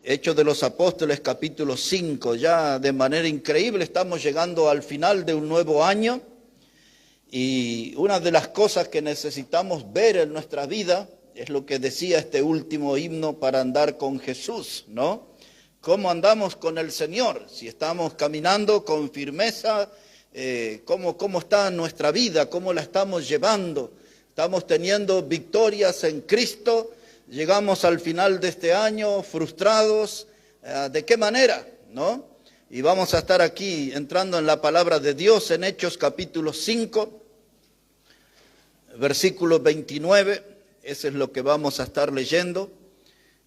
Hechos de los Apóstoles, capítulo 5. Ya de manera increíble estamos llegando al final de un nuevo año. Y una de las cosas que necesitamos ver en nuestra vida es lo que decía este último himno para andar con Jesús, ¿no? ¿Cómo andamos con el Señor? Si estamos caminando con firmeza, ¿cómo está nuestra vida? ¿Cómo la estamos llevando? ¿Estamos teniendo victorias en Cristo? Llegamos al final de este año frustrados. ¿De qué manera? ¿No? Y vamos a estar aquí entrando en la palabra de Dios en Hechos capítulo 5, versículo 29. Ese es lo que vamos a estar leyendo.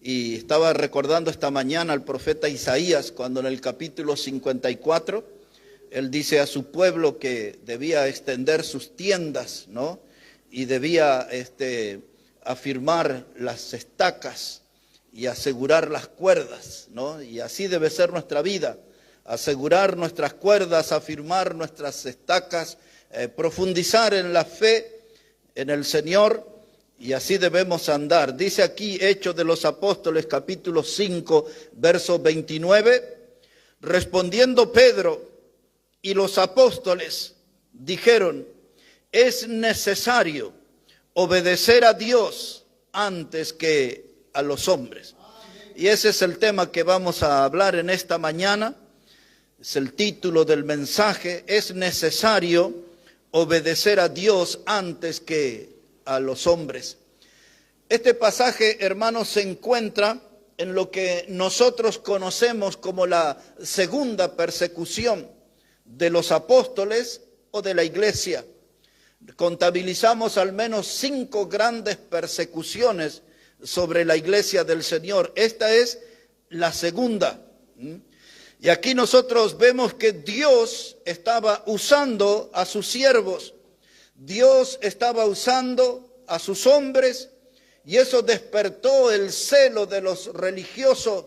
Y estaba recordando esta mañana al profeta Isaías cuando en el capítulo 54 él dice a su pueblo que debía extender sus tiendas, ¿no? Y debía afirmar las estacas y asegurar las cuerdas, ¿no? Y así debe ser nuestra vida, asegurar nuestras cuerdas, afirmar nuestras estacas, profundizar en la fe, en el Señor, y así debemos andar. Dice aquí Hechos de los Apóstoles, capítulo 5, verso 29, respondiendo Pedro y los apóstoles dijeron: es necesario obedecer a Dios antes que a los hombres. Y ese es el tema que vamos a hablar en esta mañana. Es el título del mensaje: es necesario obedecer a Dios antes que a los hombres. Este pasaje, hermanos, se encuentra en lo que nosotros conocemos como la segunda persecución de los apóstoles o de la iglesia. Contabilizamos al menos 5 grandes persecuciones sobre la iglesia del Señor. Esta es la segunda. Y aquí nosotros vemos que Dios estaba usando a sus siervos. Dios estaba usando a sus hombres y eso despertó el celo de los religiosos.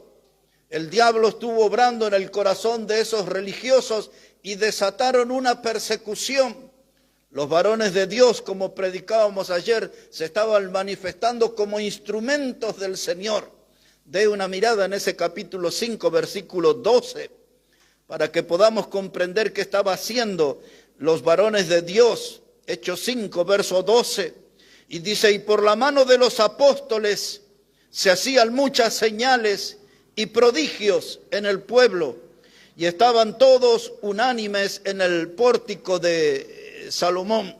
El diablo estuvo obrando en el corazón de esos religiosos y desataron una persecución. Los varones de Dios, como predicábamos ayer, se estaban manifestando como instrumentos del Señor. Dé una mirada en ese capítulo 5, versículo 12, para que podamos comprender qué estaba haciendo los varones de Dios. Hechos 5, verso 12, y dice: y por la mano de los apóstoles se hacían muchas señales y prodigios en el pueblo, y estaban todos unánimes en el pórtico de Salomón.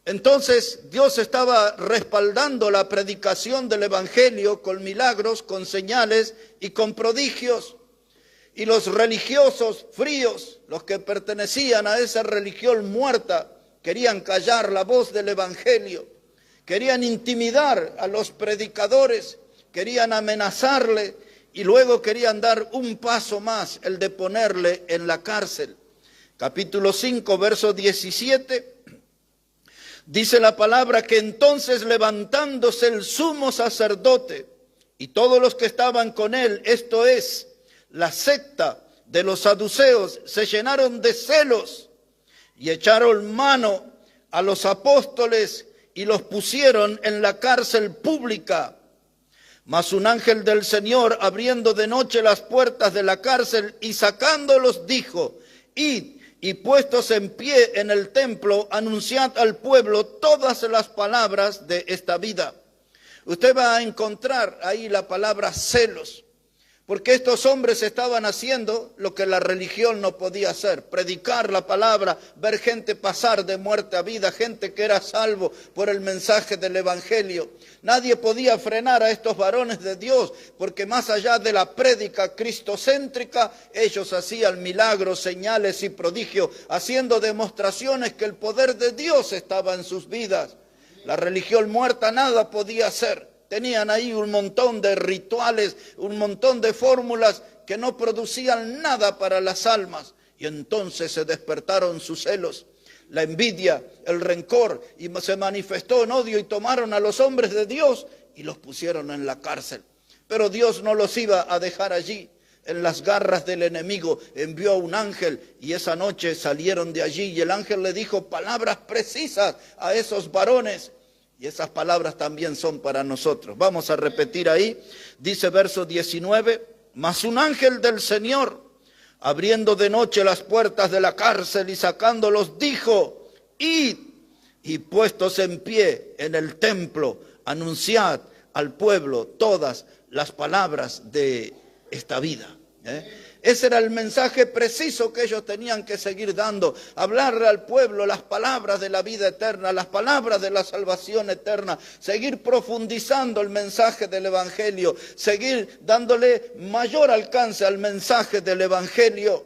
Entonces Dios estaba respaldando la predicación del evangelio con milagros, con señales y con prodigios. Y los religiosos fríos, los que pertenecían a esa religión muerta, querían callar la voz del evangelio, querían intimidar a los predicadores, querían amenazarle y luego querían dar un paso más, el de ponerle en la cárcel. Capítulo 5, verso 17, dice la palabra que entonces levantándose el sumo sacerdote y todos los que estaban con él, esto es, la secta de los saduceos, se llenaron de celos y echaron mano a los apóstoles y los pusieron en la cárcel pública. Mas un ángel del Señor, abriendo de noche las puertas de la cárcel y sacándolos, dijo: id y puestos en pie en el templo, anunciad al pueblo todas las palabras de esta vida. Usted va a encontrar ahí la palabra celos, porque estos hombres estaban haciendo lo que la religión no podía hacer: predicar la palabra, ver gente pasar de muerte a vida, gente que era salvo por el mensaje del evangelio. Nadie podía frenar a estos varones de Dios, porque más allá de la prédica cristocéntrica, ellos hacían milagros, señales y prodigios, haciendo demostraciones que el poder de Dios estaba en sus vidas. La religión muerta nada podía hacer. Tenían ahí un montón de rituales, un montón de fórmulas que no producían nada para las almas. Y entonces se despertaron sus celos, la envidia, el rencor, y se manifestó en odio y tomaron a los hombres de Dios y los pusieron en la cárcel. Pero Dios no los iba a dejar allí, en las garras del enemigo. Envió a un ángel y esa noche salieron de allí y el ángel le dijo palabras precisas a esos varones. Y esas palabras también son para nosotros. Vamos a repetir ahí. Dice verso 19. Mas un ángel del Señor, abriendo de noche las puertas de la cárcel y sacándolos, dijo: id, y puestos en pie en el templo, anunciad al pueblo todas las palabras de esta vida. Ese era el mensaje preciso que ellos tenían que seguir dando, hablarle al pueblo las palabras de la vida eterna, las palabras de la salvación eterna, seguir profundizando el mensaje del evangelio, seguir dándole mayor alcance al mensaje del evangelio.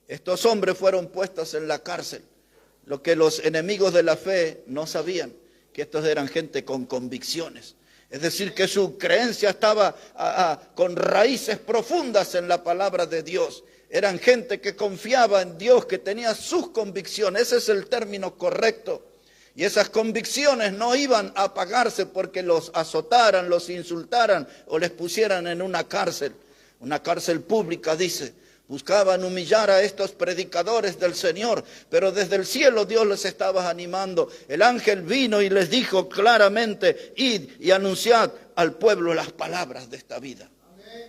Estos hombres fueron puestos en la cárcel, lo que los enemigos de la fe no sabían, que estos eran gente con convicciones. Es decir, que su creencia estaba con raíces profundas en la palabra de Dios. Eran gente que confiaba en Dios, que tenía sus convicciones. Ese es el término correcto. Y esas convicciones no iban a apagarse porque los azotaran, los insultaran o les pusieran en una cárcel pública, dice. Buscaban humillar a estos predicadores del Señor, pero desde el cielo Dios les estaba animando. El ángel vino y les dijo claramente: id y anunciad al pueblo las palabras de esta vida.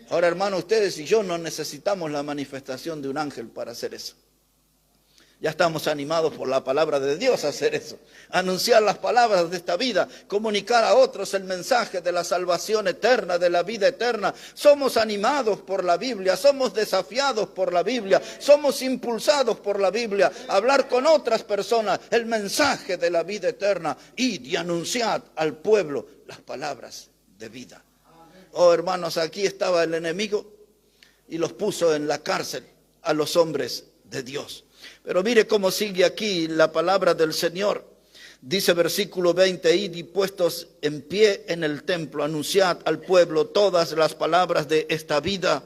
Ahora, hermanos, ustedes y yo no necesitamos la manifestación de un ángel para hacer eso. Ya estamos animados por la palabra de Dios a hacer eso. Anunciar las palabras de esta vida, comunicar a otros el mensaje de la salvación eterna, de la vida eterna. Somos animados por la Biblia, somos desafiados por la Biblia, somos impulsados por la Biblia. Hablar con otras personas el mensaje de la vida eterna. Id y anunciad al pueblo las palabras de vida. Oh, hermanos, aquí estaba el enemigo y los puso en la cárcel a los hombres de Dios. Pero mire cómo sigue aquí la palabra del Señor. Dice versículo 20: id y puestos en pie en el templo, anunciad al pueblo todas las palabras de esta vida.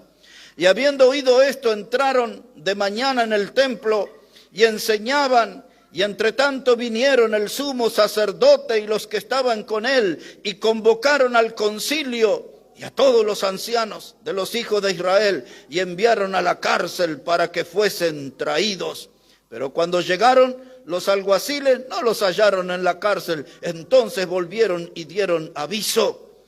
Y habiendo oído esto, entraron de mañana en el templo y enseñaban. Y entre tanto vinieron el sumo sacerdote y los que estaban con él, y convocaron al concilio y a todos los ancianos de los hijos de Israel, y enviaron a la cárcel para que fuesen traídos. Pero cuando llegaron, los alguaciles no los hallaron en la cárcel. Entonces volvieron y dieron aviso,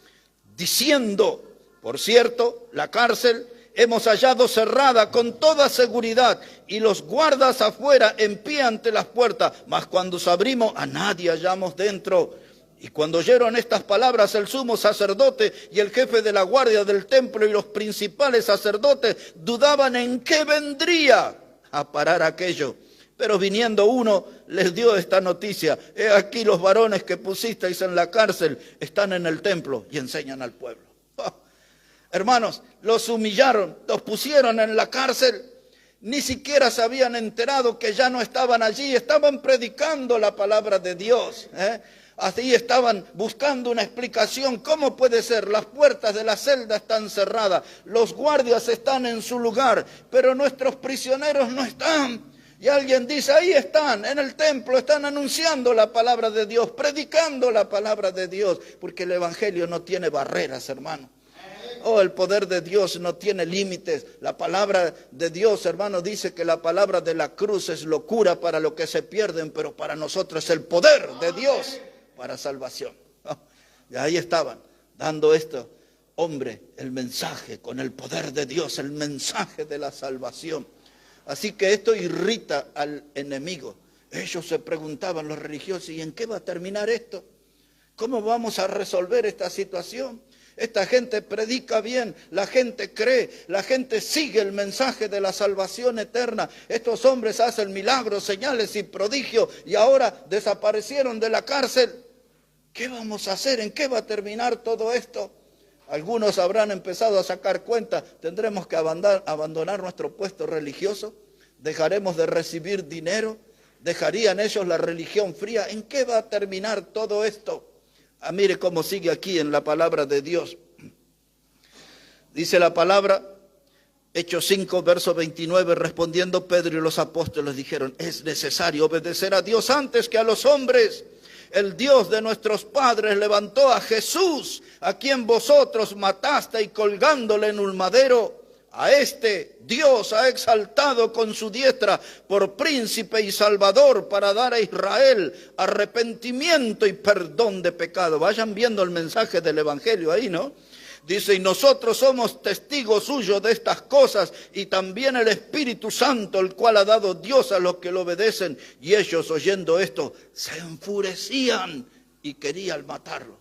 diciendo: por cierto, la cárcel hemos hallado cerrada con toda seguridad, y los guardas afuera en pie ante las puertas. Mas cuando abrimos, a nadie hallamos dentro. Y cuando oyeron estas palabras, el sumo sacerdote y el jefe de la guardia del templo y los principales sacerdotes dudaban en qué vendría a parar aquello. Pero viniendo uno, les dio esta noticia: he aquí los varones que pusisteis en la cárcel están en el templo y enseñan al pueblo. Hermanos, los humillaron, los pusieron en la cárcel. Ni siquiera se habían enterado que ya no estaban allí, estaban predicando la palabra de Dios. Así estaban buscando una explicación. ¿Cómo puede ser? Las puertas de la celda están cerradas, los guardias están en su lugar, pero nuestros prisioneros no están. Y alguien dice: ahí están, en el templo, están anunciando la palabra de Dios, predicando la palabra de Dios, porque el evangelio no tiene barreras, hermano. Oh, el poder de Dios no tiene límites. La palabra de Dios, hermano, dice que la palabra de la cruz es locura para los que se pierden, pero para nosotros es el poder de Dios para salvación. Y ahí estaban dando esto, hombre, el mensaje con el poder de Dios, el mensaje de la salvación. Así que esto irrita al enemigo. Ellos se preguntaban, los religiosos: ¿y en qué va a terminar esto? ¿Cómo vamos a resolver esta situación? Esta gente predica bien, la gente cree, la gente sigue el mensaje de la salvación eterna. Estos hombres hacen milagros, señales y prodigios y ahora desaparecieron de la cárcel. ¿Qué vamos a hacer? ¿En qué va a terminar todo esto? Algunos habrán empezado a sacar cuenta: tendremos que abandonar nuestro puesto religioso, dejaremos de recibir dinero, dejarían ellos la religión fría. ¿En qué va a terminar todo esto? Mire cómo sigue aquí en la palabra de Dios. Dice la palabra, Hechos 5, verso 29, respondiendo Pedro y los apóstoles dijeron: es necesario obedecer a Dios antes que a los hombres. El Dios de nuestros padres levantó a Jesús, a quien vosotros matasteis colgándole en un madero. A este Dios ha exaltado con su diestra por príncipe y salvador, para dar a Israel arrepentimiento y perdón de pecado. Vayan viendo el mensaje del evangelio ahí, ¿no? Dice, y nosotros somos testigos suyos de estas cosas, y también el Espíritu Santo, el cual ha dado Dios a los que lo obedecen. Y ellos, oyendo esto, se enfurecían y querían matarlo.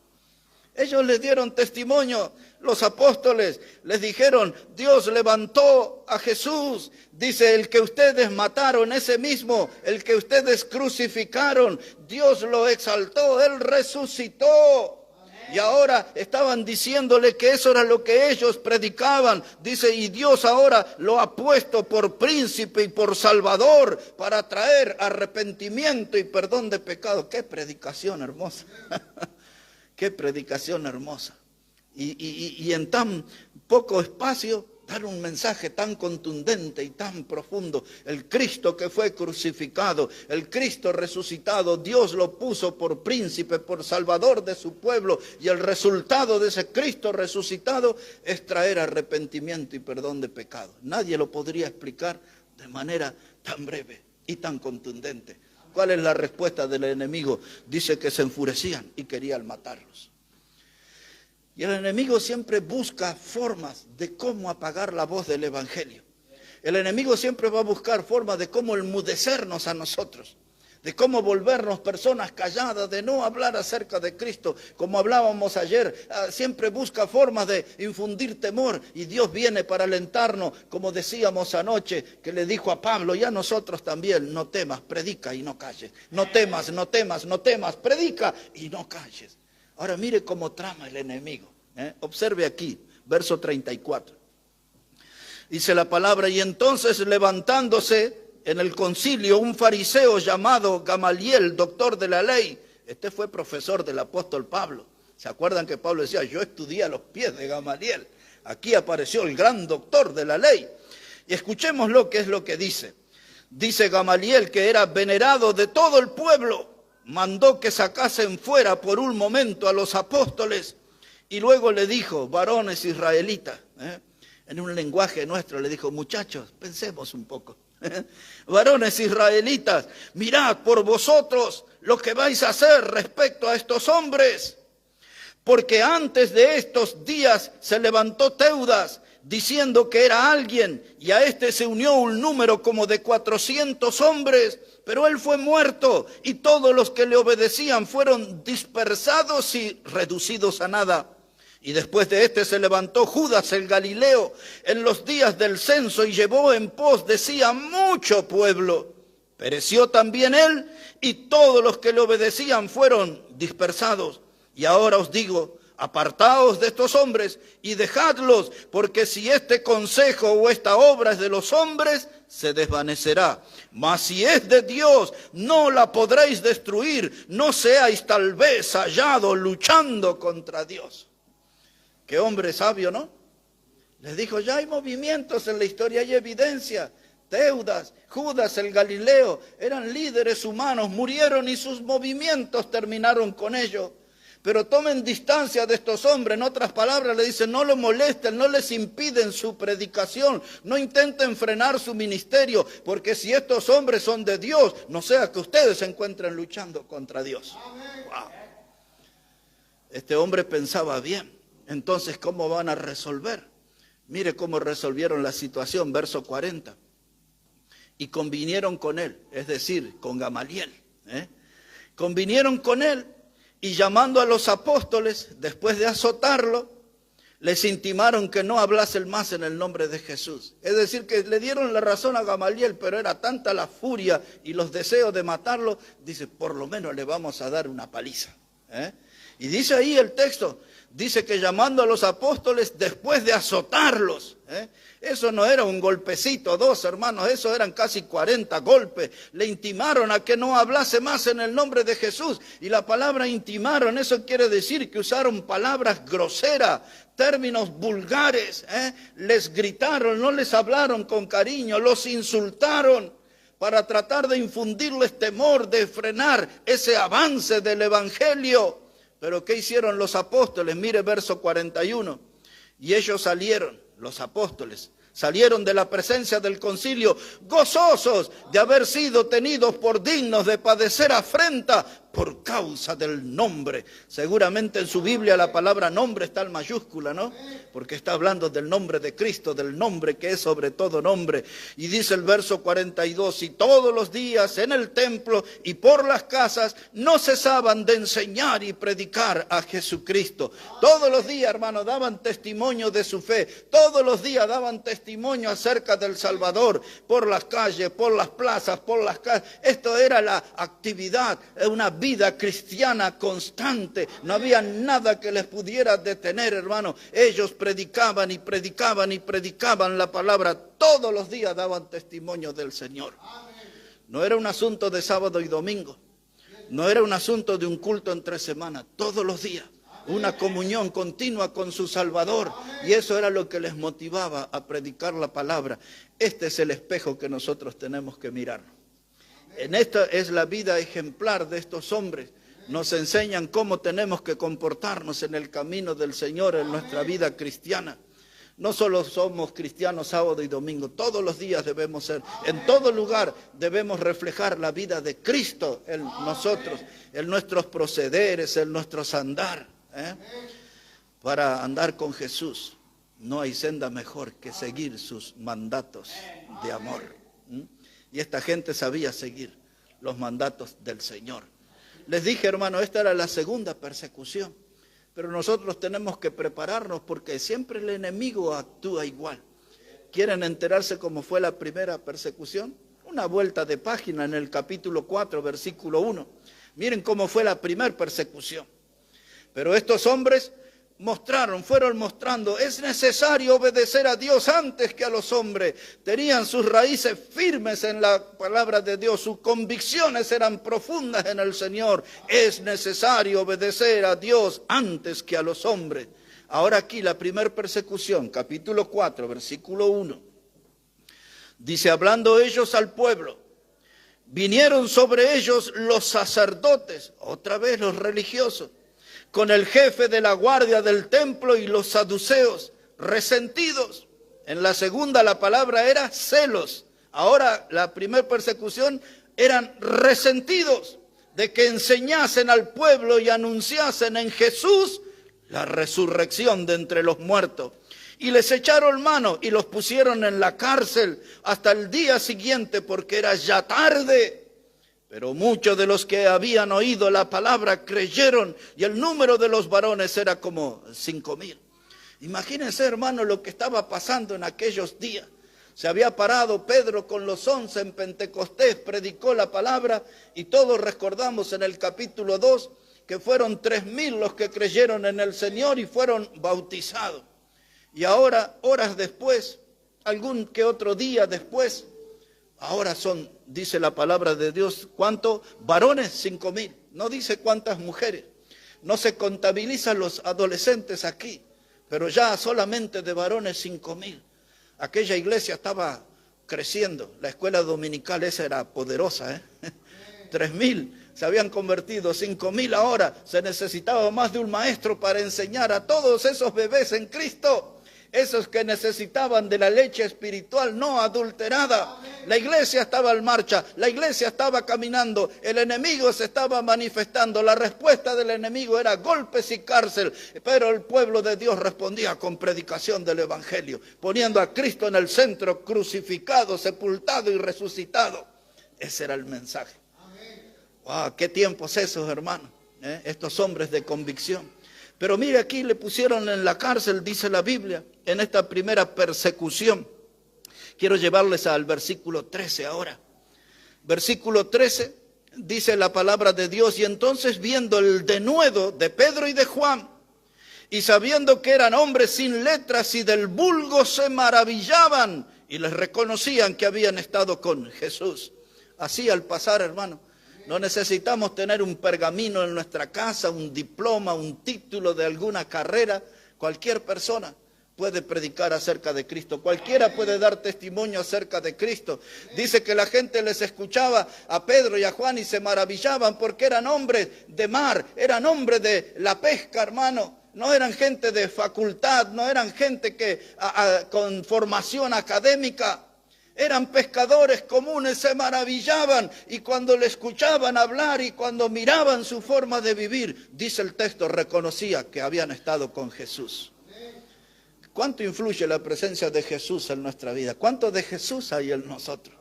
Ellos les dieron testimonio, los apóstoles les dijeron, Dios levantó a Jesús. Dice, el que ustedes mataron, ese mismo, el que ustedes crucificaron, Dios lo exaltó, Él resucitó. Y ahora estaban diciéndole que eso era lo que ellos predicaban. Dice, y Dios ahora lo ha puesto por príncipe y por salvador para traer arrepentimiento y perdón de pecado. ¡Qué predicación hermosa! ¡Qué predicación hermosa! Y en tan poco espacio dar un mensaje tan contundente y tan profundo. El Cristo que fue crucificado, el Cristo resucitado, Dios lo puso por príncipe, por salvador de su pueblo, y el resultado de ese Cristo resucitado es traer arrepentimiento y perdón de pecado. Nadie lo podría explicar de manera tan breve y tan contundente. ¿Cuál es la respuesta del enemigo? Dice que se enfurecían y querían matarlos. Y el enemigo siempre busca formas de cómo apagar la voz del evangelio. El enemigo siempre va a buscar formas de cómo enmudecernos a nosotros, de cómo volvernos personas calladas, de no hablar acerca de Cristo. Como hablábamos ayer, siempre busca formas de infundir temor, y Dios viene para alentarnos, como decíamos anoche, que le dijo a Pablo, y a nosotros también, no temas, predica y no calles. No temas, no temas, no temas, predica y no calles. Ahora mire cómo trama el enemigo. Observe aquí, verso 34. Dice la palabra, y entonces levantándose en el concilio un fariseo llamado Gamaliel, doctor de la ley. Este fue profesor del apóstol Pablo. ¿Se acuerdan que Pablo decía, yo estudié a los pies de Gamaliel? Aquí apareció el gran doctor de la ley. Y escuchemos lo que es lo que dice. Dice Gamaliel, que era venerado de todo el pueblo, mandó que sacasen fuera por un momento a los apóstoles, y luego le dijo, varones israelitas, en un lenguaje nuestro le dijo, muchachos, pensemos un poco. Varones israelitas, mirad por vosotros lo que vais a hacer respecto a estos hombres, porque antes de estos días se levantó Teudas, diciendo que era alguien, y a este se unió un número como de 400 hombres, pero él fue muerto, y todos los que le obedecían fueron dispersados y reducidos a nada. Y después de este se levantó Judas el Galileo en los días del censo, y llevó en pos de sí a mucho pueblo. Pereció también él, y todos los que le obedecían fueron dispersados. Y ahora os digo, apartaos de estos hombres y dejadlos, porque si este consejo o esta obra es de los hombres, se desvanecerá. Mas si es de Dios, no la podréis destruir. No seáis tal vez hallados luchando contra Dios. Qué hombre sabio, ¿no? Les dijo, ya hay movimientos en la historia, hay evidencia. Teudas, Judas el Galileo, eran líderes humanos, murieron y sus movimientos terminaron con ellos. Pero tomen distancia de estos hombres. En otras palabras le dicen, no lo molesten, no les impiden su predicación, no intenten frenar su ministerio, porque si estos hombres son de Dios, no sea que ustedes se encuentren luchando contra Dios. Wow. Este hombre pensaba bien. Entonces, ¿cómo van a resolver? Mire cómo resolvieron la situación, verso 40. Y convinieron con él, es decir, con Gamaliel. Convinieron con él. Y llamando a los apóstoles, después de azotarlo, les intimaron que no hablasen más en el nombre de Jesús. Es decir, que le dieron la razón a Gamaliel, pero era tanta la furia y los deseos de matarlo, dice, por lo menos le vamos a dar una paliza. Y dice ahí el texto, dice que llamando a los apóstoles, después de azotarlos, eso no era un golpecito, dos hermanos, eso eran casi 40 golpes. Le intimaron a que no hablase más en el nombre de Jesús. Y la palabra intimaron, eso quiere decir que usaron palabras groseras, términos vulgares. Les gritaron, no les hablaron con cariño, los insultaron para tratar de infundirles temor, de frenar ese avance del evangelio. Pero ¿qué hicieron los apóstoles? Mire verso 41. Y ellos salieron, los apóstoles, salieron de la presencia del concilio, gozosos de haber sido tenidos por dignos de padecer afrenta por causa del nombre. Seguramente en su Biblia la palabra nombre está en mayúscula, ¿no? Porque está hablando del nombre de Cristo, del nombre que es sobre todo nombre. Y dice el verso 42, y todos los días en el templo y por las casas no cesaban de enseñar y predicar a Jesucristo. Todos los días, hermanos, daban testimonio de su fe. Todos los días daban testimonio acerca del Salvador, por las calles, por las plazas, por las casas. Esto era la actividad, una vida cristiana constante. No había nada que les pudiera detener, hermano. Ellos predicaban y predicaban y predicaban la palabra. Todos los días daban testimonio del Señor. No era un asunto de sábado y domingo. No era un asunto de un culto entre semanas. Todos los días. Una comunión continua con su Salvador. Y eso era lo que les motivaba a predicar la palabra. Este es el espejo que nosotros tenemos que mirar. En esta es la vida ejemplar de estos hombres. Nos enseñan cómo tenemos que comportarnos en el camino del Señor en nuestra vida cristiana. No solo somos cristianos sábado y domingo, todos los días debemos ser, en todo lugar debemos reflejar la vida de Cristo en nosotros, en nuestros procederes, en nuestros andar. Para andar con Jesús no hay senda mejor que seguir sus mandatos de amor. Y esta gente sabía seguir los mandatos del Señor. Les dije, hermano, esta era la segunda persecución. Pero nosotros tenemos que prepararnos porque siempre el enemigo actúa igual. ¿Quieren enterarse cómo fue la primera persecución? Una vuelta de página en el capítulo 4, versículo 1. Miren cómo fue la primera persecución. Pero estos hombres fueron mostrando, es necesario obedecer a Dios antes que a los hombres. Tenían sus raíces firmes en la palabra de Dios, sus convicciones eran profundas en el Señor. Es necesario obedecer a Dios antes que a los hombres. Ahora aquí la primera persecución, capítulo 4, versículo 1. Dice, hablando ellos al pueblo, vinieron sobre ellos los sacerdotes, otra vez los religiosos, con el jefe de la guardia del templo y los saduceos, resentidos. En la segunda la palabra era celos. Ahora la primera persecución eran resentidos de que enseñasen al pueblo y anunciasen en Jesús la resurrección de entre los muertos. Y les echaron mano y los pusieron en la cárcel hasta el día siguiente porque era ya tarde. Pero muchos de los que habían oído la palabra creyeron y el número de los varones era como 5,000. Imagínense, hermano, lo que estaba pasando en aquellos días. Se había parado Pedro con los 11 en Pentecostés, predicó la palabra y todos recordamos en el capítulo 2 que fueron 3,000 los que creyeron en el Señor y fueron bautizados. Y ahora, horas después, algún que otro día después, ahora son, dice la palabra de Dios, ¿cuántos? Varones, 5,000. No dice cuántas mujeres. No se contabilizan los adolescentes aquí, pero ya solamente de varones 5,000. Aquella iglesia estaba creciendo. La escuela dominical esa era poderosa, 3,000 se habían convertido, 5,000 ahora. Se necesitaba más de un maestro para enseñar a todos esos bebés en Cristo. Esos que necesitaban de la leche espiritual no adulterada. La iglesia estaba en marcha, la iglesia estaba caminando, el enemigo se estaba manifestando. La respuesta del enemigo era golpes y cárcel, pero el pueblo de Dios respondía con predicación del evangelio, poniendo a Cristo en el centro, crucificado, sepultado y resucitado. Ese era el mensaje. ¡Wow! ¡Qué tiempos esos, hermanos! Estos hombres de convicción. Pero mire, aquí le pusieron en la cárcel, dice la Biblia, en esta primera persecución. Quiero llevarles al versículo 13 ahora. Versículo 13, dice la palabra de Dios, y entonces viendo el denuedo de Pedro y de Juan, y sabiendo que eran hombres sin letras y del vulgo, se maravillaban y les reconocían que habían estado con Jesús. Así al pasar, hermano. No necesitamos tener un pergamino en nuestra casa, un diploma, un título de alguna carrera. Cualquier persona puede predicar acerca de Cristo. Cualquiera puede dar testimonio acerca de Cristo. Dice que la gente les escuchaba a Pedro y a Juan y se maravillaban porque eran hombres de mar, eran hombres de la pesca, hermano. No eran gente de facultad, no eran gente que con formación académica. Eran pescadores comunes, se maravillaban y cuando le escuchaban hablar y cuando miraban su forma de vivir, dice el texto, reconocía que habían estado con Jesús. ¿Cuánto influye la presencia de Jesús en nuestra vida? ¿Cuánto de Jesús hay en nosotros?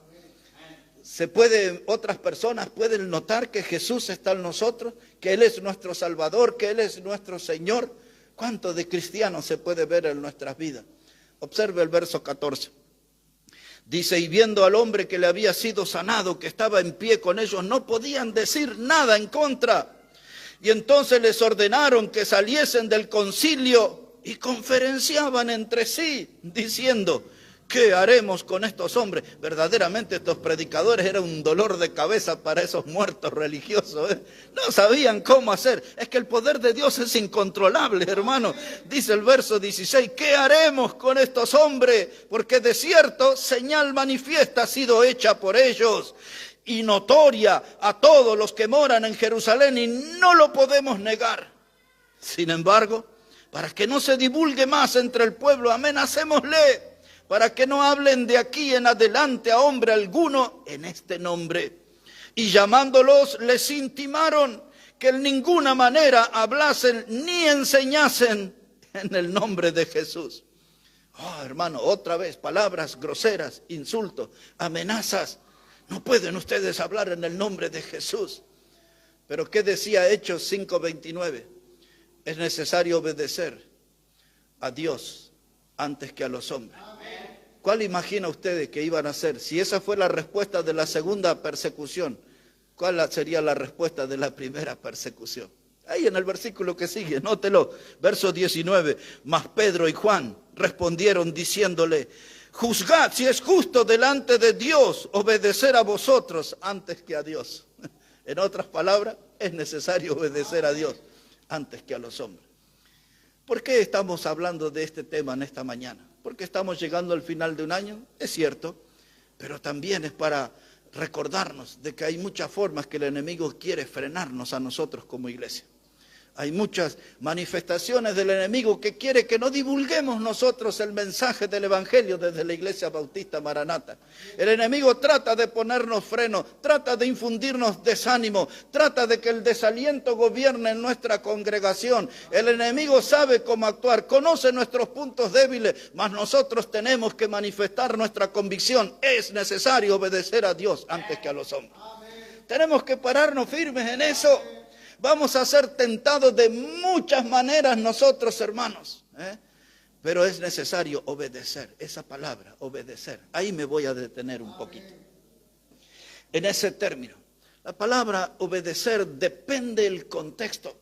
Otras personas pueden notar que Jesús está en nosotros, que Él es nuestro Salvador, que Él es nuestro Señor. ¿Cuánto de cristianos se puede ver en nuestras vidas? Observe el verso 14. Dice, y viendo al hombre que le había sido sanado, que estaba en pie con ellos, no podían decir nada en contra. Y entonces les ordenaron que saliesen del concilio y conferenciaban entre sí, diciendo, ¿qué haremos con estos hombres? Verdaderamente estos predicadores eran un dolor de cabeza para esos muertos religiosos, ¿eh? No sabían cómo hacer. Es que el poder de Dios es incontrolable, hermano. Dice el verso 16, ¿qué haremos con estos hombres? Porque de cierto señal manifiesta ha sido hecha por ellos y notoria a todos los que moran en Jerusalén y no lo podemos negar. Sin embargo, para que no se divulgue más entre el pueblo, amenacémosle, para que no hablen de aquí en adelante a hombre alguno en este nombre. Y llamándolos les intimaron que en ninguna manera hablasen ni enseñasen en el nombre de Jesús. Oh, hermano, otra vez, palabras groseras, insultos, amenazas. No pueden ustedes hablar en el nombre de Jesús. Pero ¿qué decía Hechos 5:29? Es necesario obedecer a Dios antes que a los hombres. ¿Cuál imagina ustedes que iban a hacer? Si esa fue la respuesta de la segunda persecución, ¿cuál sería la respuesta de la primera persecución? Ahí en el versículo que sigue, nótelo, verso 19. Mas Pedro y Juan respondieron diciéndole, juzgad si es justo delante de Dios obedecer a vosotros antes que a Dios. En otras palabras, es necesario obedecer a Dios antes que a los hombres. ¿Por qué estamos hablando de este tema en esta mañana? Porque estamos llegando al final de un año, es cierto, pero también es para recordarnos de que hay muchas formas que el enemigo quiere frenarnos a nosotros como iglesia. Hay muchas manifestaciones del enemigo que quiere que no divulguemos nosotros el mensaje del Evangelio desde la Iglesia Bautista Maranata. El enemigo trata de ponernos freno, trata de infundirnos desánimo, trata de que el desaliento gobierne en nuestra congregación. El enemigo sabe cómo actuar, conoce nuestros puntos débiles, mas nosotros tenemos que manifestar nuestra convicción. Es necesario obedecer a Dios antes que a los hombres. Tenemos que pararnos firmes en eso. Vamos a ser tentados de muchas maneras nosotros, hermanos, pero es necesario obedecer, esa palabra, obedecer. Ahí me voy a detener un poquito. En ese término, la palabra obedecer depende del contexto,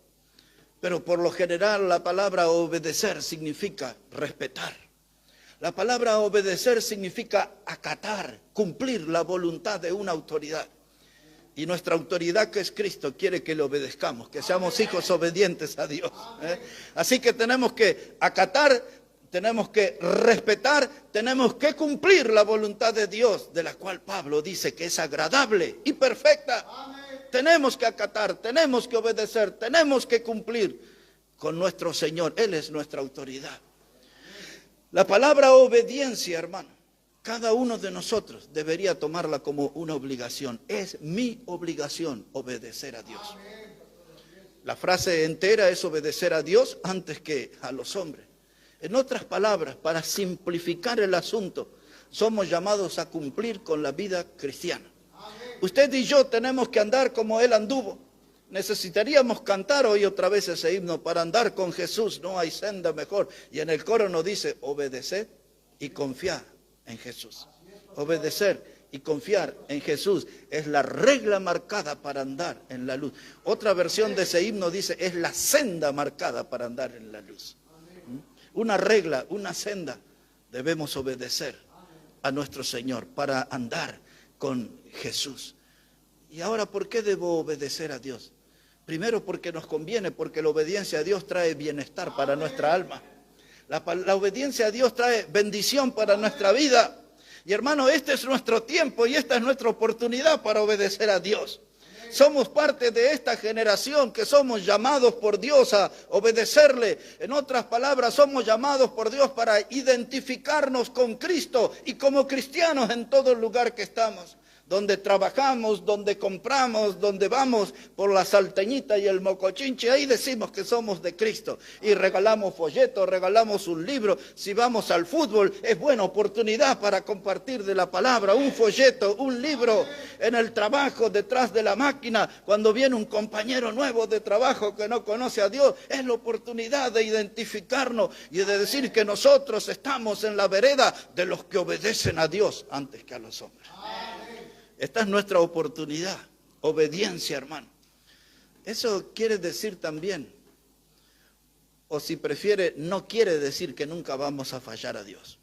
pero por lo general la palabra obedecer significa respetar. La palabra obedecer significa acatar, cumplir la voluntad de una autoridad. Y nuestra autoridad, que es Cristo, quiere que le obedezcamos, que seamos hijos obedientes a Dios. Así que tenemos que acatar, tenemos que respetar, tenemos que cumplir la voluntad de Dios, de la cual Pablo dice que es agradable y perfecta. Tenemos que acatar, tenemos que obedecer, tenemos que cumplir con nuestro Señor. Él es nuestra autoridad. La palabra obediencia, hermano, cada uno de nosotros debería tomarla como una obligación. Es mi obligación obedecer a Dios. La frase entera es obedecer a Dios antes que a los hombres. En otras palabras, para simplificar el asunto, somos llamados a cumplir con la vida cristiana. Usted y yo tenemos que andar como Él anduvo. Necesitaríamos cantar hoy otra vez ese himno, para andar con Jesús no hay senda mejor. Y en el coro nos dice, obedeced y confiad en Jesús. Obedecer y confiar en Jesús es la regla marcada para andar en la luz. Otra versión de ese himno dice, es la senda marcada para andar en la luz. Una regla, una senda, debemos obedecer a nuestro Señor para andar con Jesús. Y ahora, ¿por qué debo obedecer a Dios? Primero, porque nos conviene, porque la obediencia a Dios trae bienestar para nuestra alma. La obediencia a Dios trae bendición para nuestra vida. Y hermano, este es nuestro tiempo y esta es nuestra oportunidad para obedecer a Dios. Somos parte de esta generación que somos llamados por Dios a obedecerle. En otras palabras, somos llamados por Dios para identificarnos con Cristo y como cristianos en todo lugar que estamos. Donde trabajamos, donde compramos, donde vamos por la salteñita y el mocochinche, ahí decimos que somos de Cristo. Y regalamos folletos, regalamos un libro. Si vamos al fútbol, es buena oportunidad para compartir de la palabra, un folleto, un libro. En el trabajo, detrás de la máquina, cuando viene un compañero nuevo de trabajo que no conoce a Dios, es la oportunidad de identificarnos y de decir que nosotros estamos en la vereda de los que obedecen a Dios antes que a los hombres. Esta es nuestra oportunidad, obediencia, hermano. Eso quiere decir también, o si prefiere, no quiere decir que nunca vamos a fallar a Dios.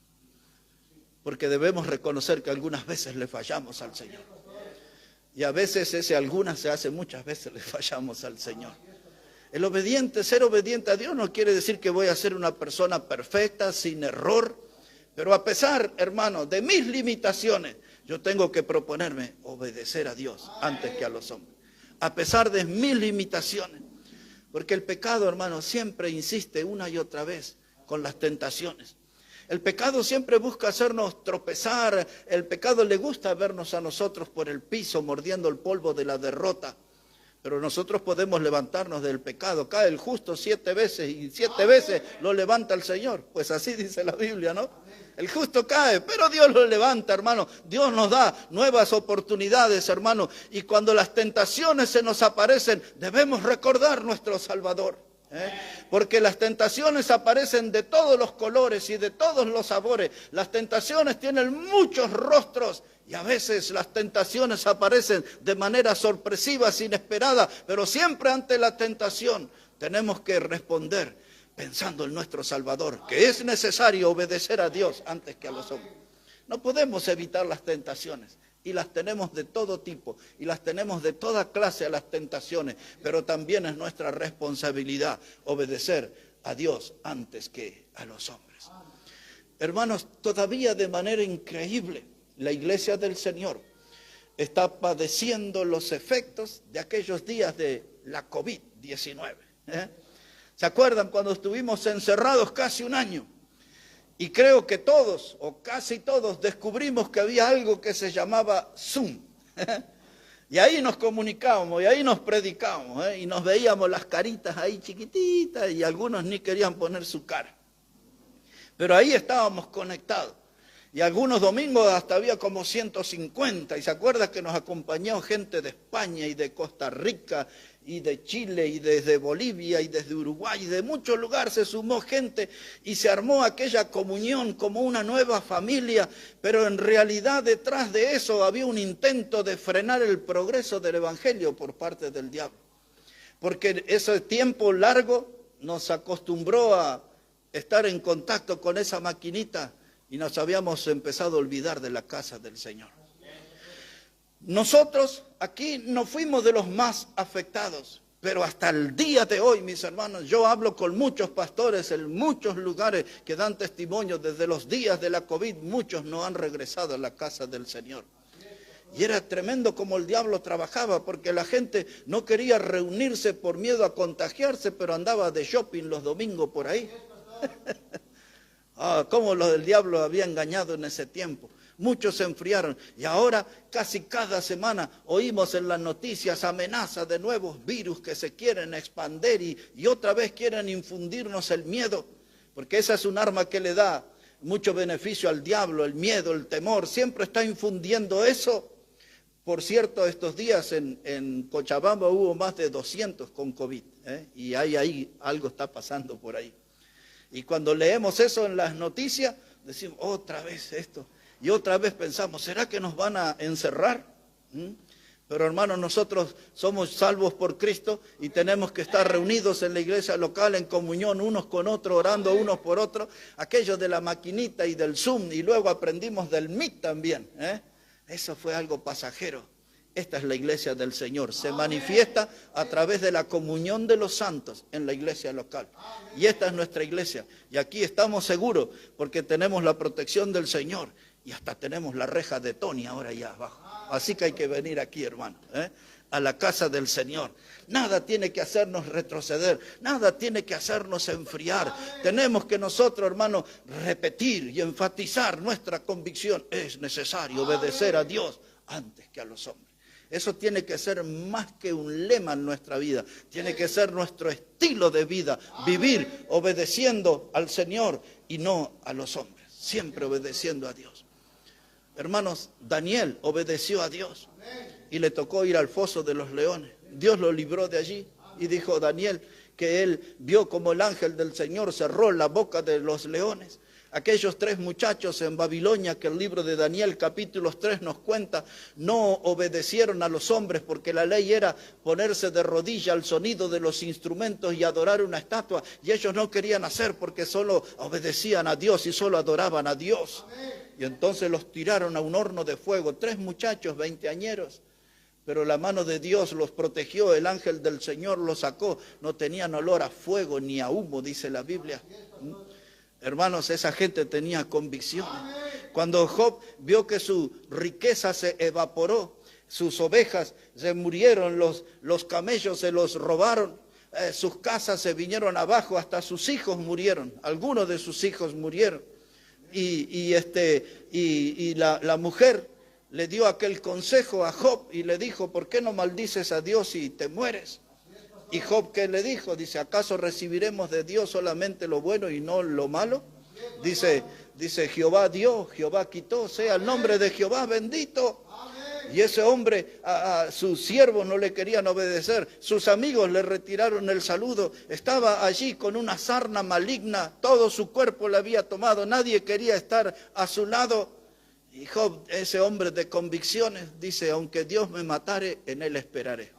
Porque debemos reconocer que algunas veces le fallamos al Señor. Y a veces ese algunas se hace, muchas veces le fallamos al Señor. El obediente, ser obediente a Dios no quiere decir que voy a ser una persona perfecta, sin error. Pero a pesar, hermano, de mis limitaciones, yo tengo que proponerme obedecer a Dios antes que a los hombres. A pesar de mis limitaciones. Porque el pecado, hermano, siempre insiste una y otra vez con las tentaciones. El pecado siempre busca hacernos tropezar. El pecado le gusta vernos a nosotros por el piso, mordiendo el polvo de la derrota. Pero nosotros podemos levantarnos del pecado. Cae el justo 7 veces y 7 veces lo levanta el Señor. Pues así dice la Biblia, ¿no? El justo cae, pero Dios lo levanta, hermano. Dios nos da nuevas oportunidades, hermano. Y cuando las tentaciones se nos aparecen, debemos recordar nuestro Salvador. Porque las tentaciones aparecen de todos los colores y de todos los sabores. Las tentaciones tienen muchos rostros. Y a veces las tentaciones aparecen de manera sorpresiva, inesperada. Pero siempre ante la tentación tenemos que responder pensando en nuestro Salvador, que es necesario obedecer a Dios antes que a los hombres. No podemos evitar las tentaciones, y las tenemos de todo tipo, y las tenemos de toda clase a las tentaciones, pero también es nuestra responsabilidad obedecer a Dios antes que a los hombres. Hermanos, todavía de manera increíble, la iglesia del Señor está padeciendo los efectos de aquellos días de la COVID-19. ¿Se acuerdan cuando estuvimos encerrados casi un año? Y creo que todos, o casi todos, descubrimos que había algo que se llamaba Zoom. Y ahí nos comunicábamos, y ahí nos predicábamos, y nos veíamos las caritas ahí chiquititas, y algunos ni querían poner su cara. Pero ahí estábamos conectados. Y algunos domingos hasta había como 150, y se acuerda que nos acompañó gente de España y de Costa Rica y de Chile y desde Bolivia y desde Uruguay y de muchos lugares se sumó gente y se armó aquella comunión como una nueva familia, pero en realidad detrás de eso había un intento de frenar el progreso del evangelio por parte del diablo, porque ese tiempo largo nos acostumbró a estar en contacto con esa maquinita y nos habíamos empezado a olvidar de la casa del Señor. Nosotros aquí no fuimos de los más afectados, pero hasta el día de hoy, mis hermanos, yo hablo con muchos pastores en muchos lugares que dan testimonio desde los días de la COVID, muchos no han regresado a la casa del Señor. Y era tremendo como el diablo trabajaba, porque la gente no quería reunirse por miedo a contagiarse, pero andaba de shopping los domingos por ahí. Cómo los del diablo había engañado en ese tiempo. Muchos se enfriaron y ahora casi cada semana oímos en las noticias amenazas de nuevos virus que se quieren expandir y otra vez quieren infundirnos el miedo, porque esa es un arma que le da mucho beneficio al diablo, el miedo, el temor, siempre está infundiendo eso. Por cierto, estos días en Cochabamba hubo más de 200 con COVID, y ahí algo está pasando por ahí. Y cuando leemos eso en las noticias, decimos, otra vez esto. Y otra vez pensamos, ¿será que nos van a encerrar? Pero hermanos, nosotros somos salvos por Cristo y tenemos que estar reunidos en la iglesia local en comunión unos con otros, orando unos por otros. Aquello de la maquinita y del Zoom, y luego aprendimos del Meet también. Eso fue algo pasajero. Esta es la iglesia del Señor. Se manifiesta a través de la comunión de los santos en la iglesia local. Y esta es nuestra iglesia. Y aquí estamos seguros porque tenemos la protección del Señor. Y hasta tenemos la reja de Tony ahora allá abajo. Así que hay que venir aquí, hermano, a la casa del Señor. Nada tiene que hacernos retroceder, nada tiene que hacernos enfriar. Tenemos que nosotros, hermano, repetir y enfatizar nuestra convicción. Es necesario obedecer a Dios antes que a los hombres. Eso tiene que ser más que un lema en nuestra vida. Tiene que ser nuestro estilo de vida. Vivir obedeciendo al Señor y no a los hombres. Siempre obedeciendo a Dios. Hermanos, Daniel obedeció a Dios y le tocó ir al foso de los leones. Dios lo libró de allí y dijo Daniel que él vio como el ángel del Señor cerró la boca de los leones. Aquellos 3 muchachos en Babilonia que el libro de Daniel capítulo 3 nos cuenta, no obedecieron a los hombres porque la ley era ponerse de rodilla al sonido de los instrumentos y adorar una estatua. Y ellos no querían hacer porque solo obedecían a Dios y solo adoraban a Dios. Y entonces los tiraron a un horno de fuego, 3 muchachos veinteañeros. Pero la mano de Dios los protegió, el ángel del Señor los sacó. No tenían olor a fuego ni a humo, dice la Biblia. Hermanos, esa gente tenía convicciones. Cuando Job vio que su riqueza se evaporó, sus ovejas se murieron, los camellos se los robaron, sus casas se vinieron abajo, hasta sus hijos murieron, algunos de sus hijos murieron. Y la mujer le dio aquel consejo a Job y le dijo, ¿por qué no maldices a Dios y te mueres? Y Job, ¿qué le dijo? Dice, ¿acaso recibiremos de Dios solamente lo bueno y no lo malo? Dice, Jehová dio, Jehová quitó, sea el nombre de Jehová bendito. Y ese hombre, a sus siervos no le querían obedecer, sus amigos le retiraron el saludo, estaba allí con una sarna maligna, todo su cuerpo le había tomado, nadie quería estar a su lado. Y Job, ese hombre de convicciones, dice, aunque Dios me matare, en él esperaré.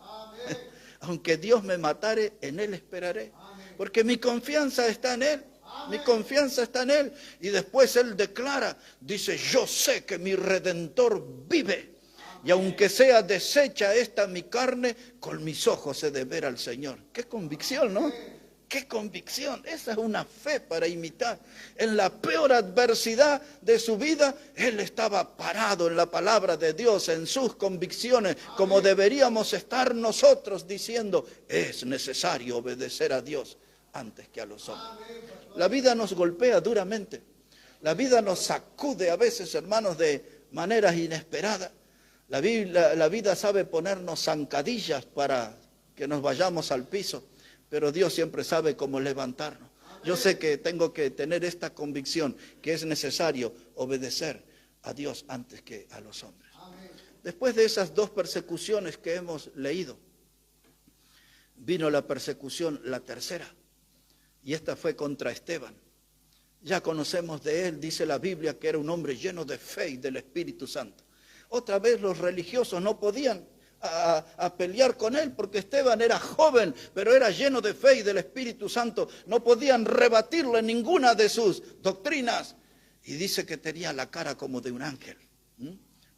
Aunque Dios me matare, en él esperaré. Porque mi confianza está en él. Mi confianza está en él. Y después él declara, dice, yo sé que mi Redentor vive. Y aunque sea deshecha esta mi carne, con mis ojos he de ver al Señor. Qué convicción, ¿no? ¡Qué convicción! Esa es una fe para imitar. En la peor adversidad de su vida, él estaba parado en la palabra de Dios, en sus convicciones, como deberíamos estar nosotros diciendo, es necesario obedecer a Dios antes que a los hombres. La vida nos golpea duramente. La vida nos sacude a veces, hermanos, de maneras inesperadas. La vida sabe ponernos zancadillas para que nos vayamos al piso. Pero Dios siempre sabe cómo levantarnos. Yo sé que tengo que tener esta convicción, que es necesario obedecer a Dios antes que a los hombres. Después de esas 2 persecuciones que hemos leído, vino la persecución, la tercera, y esta fue contra Esteban. Ya conocemos de él, dice la Biblia, que era un hombre lleno de fe y del Espíritu Santo. Otra vez los religiosos no podían a pelear con él, porque Esteban era joven, pero era lleno de fe y del Espíritu Santo. No podían rebatirle ninguna de sus doctrinas. Y dice que tenía la cara como de un ángel.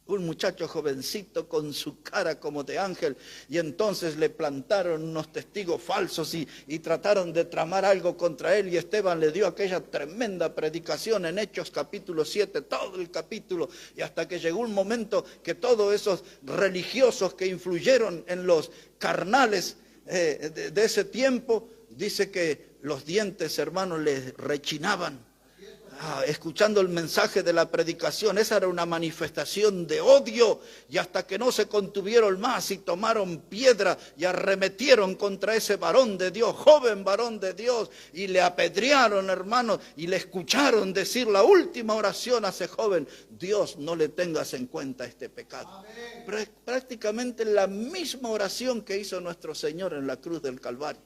Un muchacho jovencito con su cara como de ángel. Y entonces le plantaron unos testigos falsos y trataron de tramar algo contra él. Y Esteban le dio aquella tremenda predicación en Hechos capítulo 7, todo el capítulo. Y hasta que llegó un momento que todos esos religiosos que influyeron en los carnales de ese tiempo, dice que los dientes, hermanos, les rechinaban. Escuchando el mensaje de la predicación, esa era una manifestación de odio, y hasta que no se contuvieron más y tomaron piedra y arremetieron contra ese varón de Dios, joven varón de Dios, y le apedrearon, hermanos, y le escucharon decir la última oración a ese joven: Dios, no le tengas en cuenta este pecado. Prácticamente la misma oración que hizo nuestro Señor en la cruz del Calvario.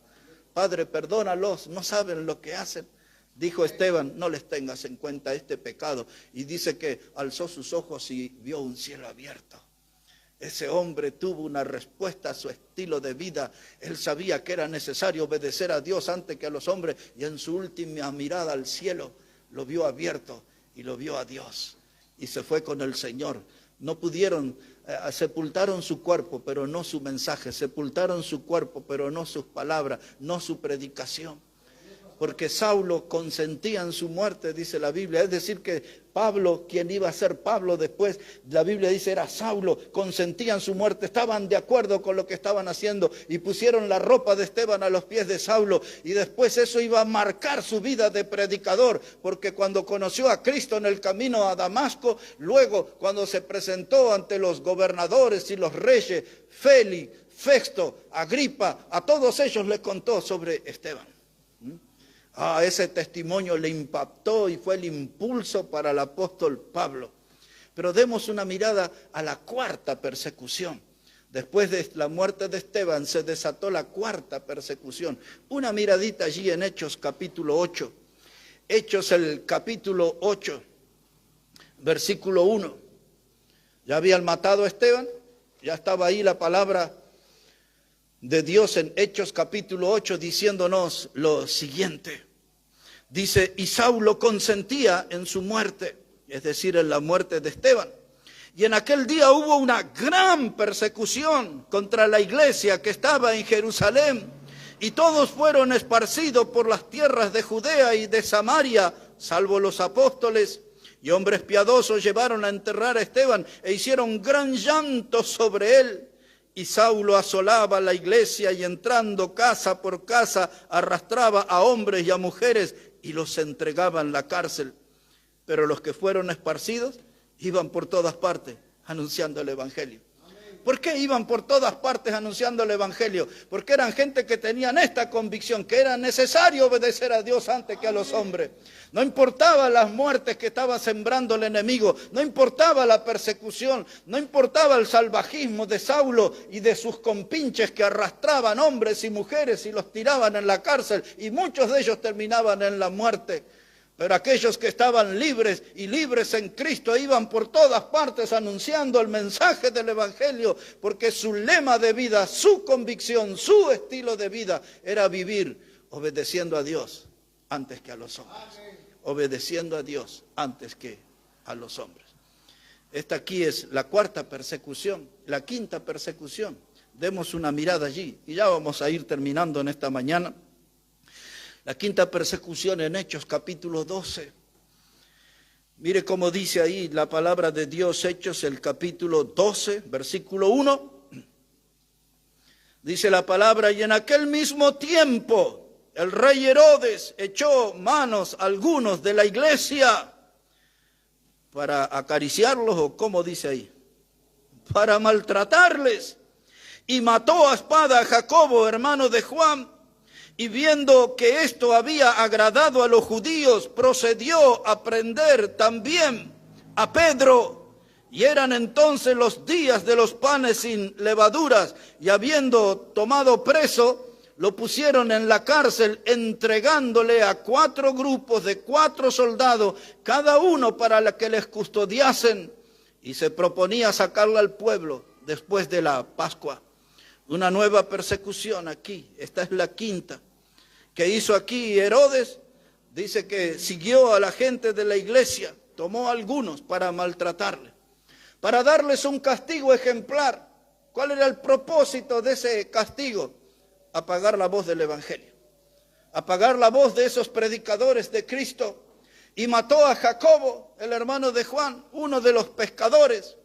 Padre, perdónalos, no saben lo que hacen. Dijo Esteban, no les tengas en cuenta este pecado. Y dice que alzó sus ojos y vio un cielo abierto. Ese hombre tuvo una respuesta a su estilo de vida. Él sabía que era necesario obedecer a Dios antes que a los hombres. Y en su última mirada al cielo, lo vio abierto y lo vio a Dios. Y se fue con el Señor. No pudieron, sepultaron su cuerpo, pero no su mensaje. Sepultaron su cuerpo, pero no sus palabras, no su predicación. porque Saulo consentía en su muerte, dice la Biblia. Es decir que Pablo, quien iba a ser Pablo después, la Biblia dice era Saulo, consentía en su muerte, estaban de acuerdo con lo que estaban haciendo y pusieron la ropa de Esteban a los pies de Saulo, y después eso iba a marcar su vida de predicador, porque cuando conoció a Cristo en el camino a Damasco, luego cuando se presentó ante los gobernadores y los reyes, Félix, Festo, Agripa, a todos ellos le contó sobre Esteban. Ese testimonio le impactó y fue el impulso para el apóstol Pablo. Pero demos una mirada a la cuarta persecución. Después de la muerte de Esteban se desató la cuarta persecución. Una miradita allí en Hechos capítulo 8. Hechos el capítulo 8, versículo 1. Ya habían matado a Esteban, ya estaba ahí la palabra de Dios en Hechos capítulo 8 diciéndonos lo siguiente. Dice, y Saulo consentía en su muerte, es decir, en la muerte de Esteban. Y en aquel día hubo una gran persecución contra la iglesia que estaba en Jerusalén, y todos fueron esparcidos por las tierras de Judea y de Samaria, salvo los apóstoles. Y hombres piadosos llevaron a enterrar a Esteban e hicieron gran llanto sobre él. Y Saulo asolaba la iglesia y entrando casa por casa arrastraba a hombres y a mujeres y los entregaba en la cárcel. Pero los que fueron esparcidos iban por todas partes anunciando el evangelio. ¿Por qué iban por todas partes anunciando el evangelio? Porque eran gente que tenían esta convicción, que era necesario obedecer a Dios antes que a los hombres. No importaba las muertes que estaba sembrando el enemigo, no importaba la persecución, no importaba el salvajismo de Saulo y de sus compinches que arrastraban hombres y mujeres y los tiraban en la cárcel, y muchos de ellos terminaban en la muerte. Pero aquellos que estaban libres y libres en Cristo iban por todas partes anunciando el mensaje del evangelio, porque su lema de vida, su convicción, su estilo de vida era vivir obedeciendo a Dios antes que a los hombres. Obedeciendo a Dios antes que a los hombres. Esta aquí es la cuarta persecución. La quinta persecución. Demos una mirada allí y ya vamos a ir terminando en esta mañana. La quinta persecución en Hechos capítulo 12. Mire cómo dice ahí la palabra de Dios, Hechos el capítulo 12, versículo 1. Dice la palabra, y en aquel mismo tiempo el rey Herodes echó manos a algunos de la iglesia para acariciarlos, o como dice ahí, para maltratarles, y mató a espada a Jacobo, hermano de Juan. Y viendo que esto había agradado a los judíos, procedió a prender también a Pedro. Y eran entonces los días de los panes sin levaduras, y habiendo tomado preso, lo pusieron en la cárcel, entregándole a 4 grupos de 4 soldados, cada uno para que les custodiasen. Y se proponía sacarla al pueblo después de la Pascua. Una nueva persecución aquí, esta es la quinta. ¿Qué hizo aquí Herodes? Dice que siguió a la gente de la iglesia, tomó a algunos para maltratarle, para darles un castigo ejemplar. ¿Cuál era el propósito de ese castigo? Apagar la voz del evangelio, apagar la voz de esos predicadores de Cristo. Y mató a Jacobo, el hermano de Juan, uno de los pescadores.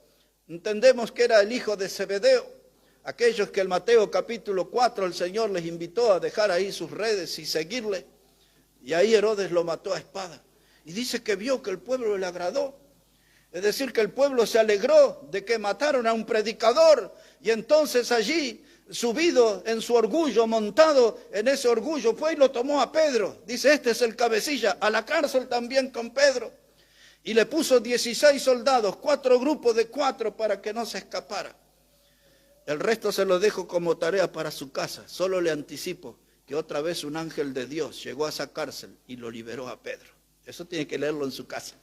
Entendemos que era el hijo de Zebedeo. Aquellos que en Mateo capítulo 4 el Señor les invitó a dejar ahí sus redes y seguirle. Y ahí Herodes lo mató a espada. Y dice que vio que el pueblo le agradó. Es decir, que el pueblo se alegró de que mataron a un predicador. Y entonces allí, subido en su orgullo, montado en ese orgullo, fue y lo tomó a Pedro. Dice, este es el cabecilla, a la cárcel también con Pedro. Y le puso 16 soldados, 4 grupos de 4 para que no se escapara. El resto se lo dejo como tarea para su casa. Solo le anticipo que otra vez un ángel de Dios llegó a esa cárcel y lo liberó a Pedro. Eso tiene que leerlo en su casa.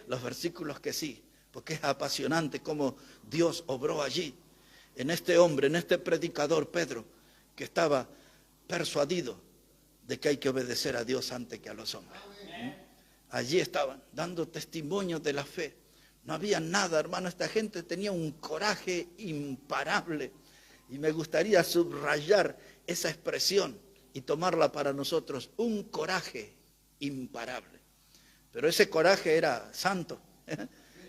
Los versículos que sí, porque es apasionante cómo Dios obró allí, en este hombre, en este predicador Pedro, que estaba persuadido de que hay que obedecer a Dios antes que a los hombres. Allí estaban, dando testimonio de la fe. No había nada, hermano, esta gente tenía un coraje imparable. Y me gustaría subrayar esa expresión, y tomarla para nosotros un coraje imparable. Pero ese coraje era santo,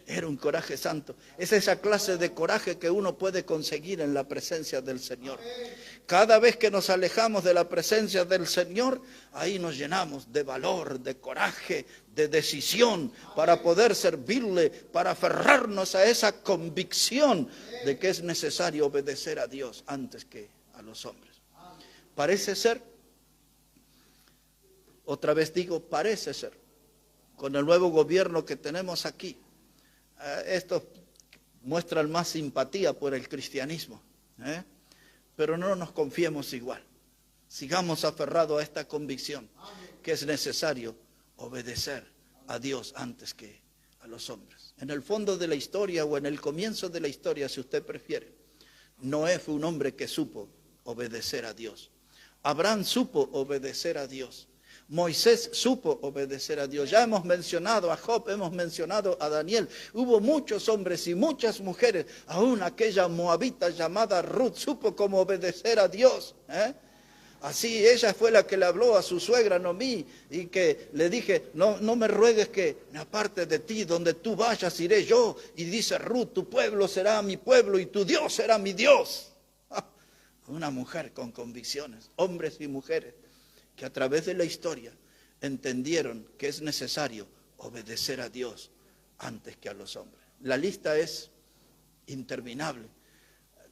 era un coraje santo. Es esa clase de coraje que uno puede conseguir en la presencia del Señor. Cada vez que nos alejamos de la presencia del Señor, ahí nos llenamos de valor, de coraje, de decisión para poder servirle, para aferrarnos a esa convicción de que es necesario obedecer a Dios antes que a los hombres. Parece ser, otra vez digo, parece ser, con el nuevo gobierno que tenemos aquí, estos muestran más simpatía por el cristianismo, pero no nos confiemos igual. Sigamos aferrados a esta convicción que es necesario obedecer a Dios antes que a los hombres. En el fondo de la historia o en el comienzo de la historia, si usted prefiere, Noé fue un hombre que supo obedecer a Dios. Abraham supo obedecer a Dios. Moisés supo obedecer a Dios. Ya hemos mencionado a Job, hemos mencionado a Daniel. Hubo muchos hombres y muchas mujeres. Aún aquella moabita llamada Ruth supo cómo obedecer a Dios. Así ella fue la que le habló a su suegra Noemí y que le dije, no me ruegues que me aparte de ti, donde tú vayas iré yo. Y dice Ruth, tu pueblo será mi pueblo y tu Dios será mi Dios. Una mujer con convicciones, hombres y mujeres que a través de la historia entendieron que es necesario obedecer a Dios antes que a los hombres. La lista es interminable.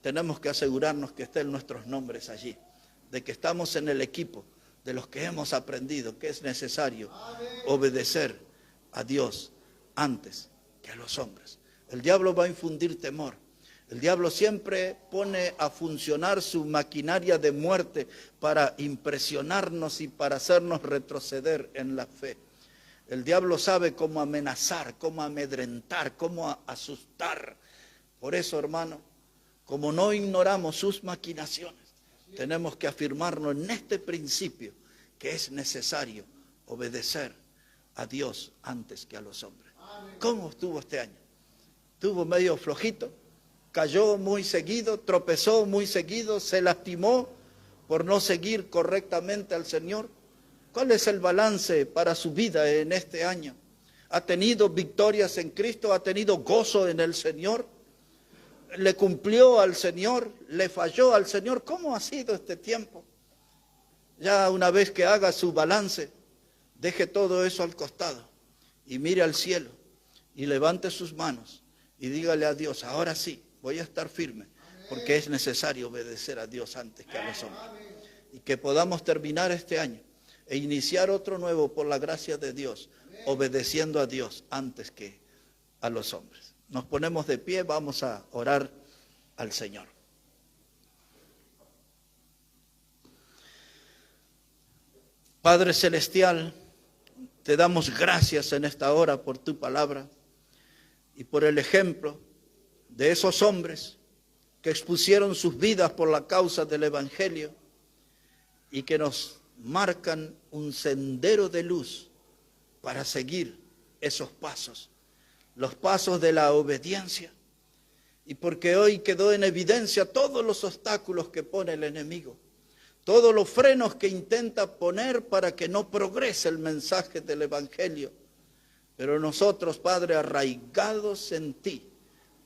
Tenemos que asegurarnos que estén nuestros nombres allí, de que estamos en el equipo de los que hemos aprendido que es necesario obedecer a Dios antes que a los hombres. El diablo va a infundir temor. El diablo siempre pone a funcionar su maquinaria de muerte para impresionarnos y para hacernos retroceder en la fe. El diablo sabe cómo amenazar, cómo amedrentar, cómo asustar. Por eso, hermano, como no ignoramos sus maquinaciones, tenemos que afirmarnos en este principio que es necesario obedecer a Dios antes que a los hombres. ¿Cómo estuvo este año? ¿Estuvo medio flojito? Cayó muy seguido, tropezó muy seguido, se lastimó por no seguir correctamente al Señor. ¿Cuál es el balance para su vida en este año? ¿Ha tenido victorias en Cristo? ¿Ha tenido gozo en el Señor? ¿Le cumplió al Señor? ¿Le falló al Señor? ¿Cómo ha sido este tiempo? Ya una vez que haga su balance, deje todo eso al costado y mire al cielo y levante sus manos y dígale a Dios, ahora sí, voy a estar firme, porque es necesario obedecer a Dios antes que a los hombres. Y que podamos terminar este año e iniciar otro nuevo por la gracia de Dios, obedeciendo a Dios antes que a los hombres. Nos ponemos de pie, vamos a orar al Señor. Padre Celestial, te damos gracias en esta hora por tu palabra y por el ejemplo de esos hombres que expusieron sus vidas por la causa del Evangelio y que nos marcan un sendero de luz para seguir esos pasos, los pasos de la obediencia. Y porque hoy quedó en evidencia todos los obstáculos que pone el enemigo, todos los frenos que intenta poner para que no progrese el mensaje del Evangelio. Pero nosotros, Padre, arraigados en ti,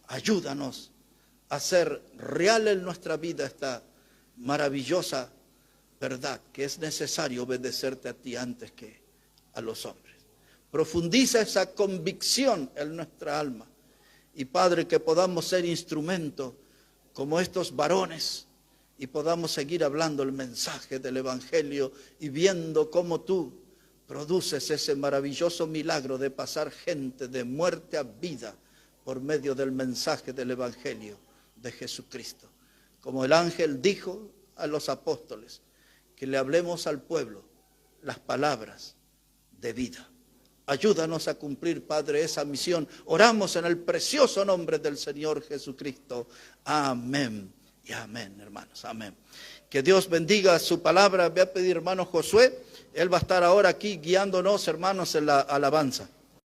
ayúdanos a hacer real en nuestra vida esta maravillosa verdad, que es necesario obedecerte a ti antes que a los hombres. Profundiza esa convicción en nuestra alma. Y Padre, que podamos ser instrumento como estos varones y podamos seguir hablando el mensaje del Evangelio y viendo cómo tú produces ese maravilloso milagro de pasar gente de muerte a vida por medio del mensaje del Evangelio de Jesucristo. Como el ángel dijo a los apóstoles, que le hablemos al pueblo las palabras de vida. Ayúdanos a cumplir, Padre, esa misión. Oramos en el precioso nombre del Señor Jesucristo. Amén y amén, hermanos. Amén. Que Dios bendiga su palabra. Voy a pedir, hermano Josué, él va a estar ahora aquí guiándonos, hermanos, en la alabanza.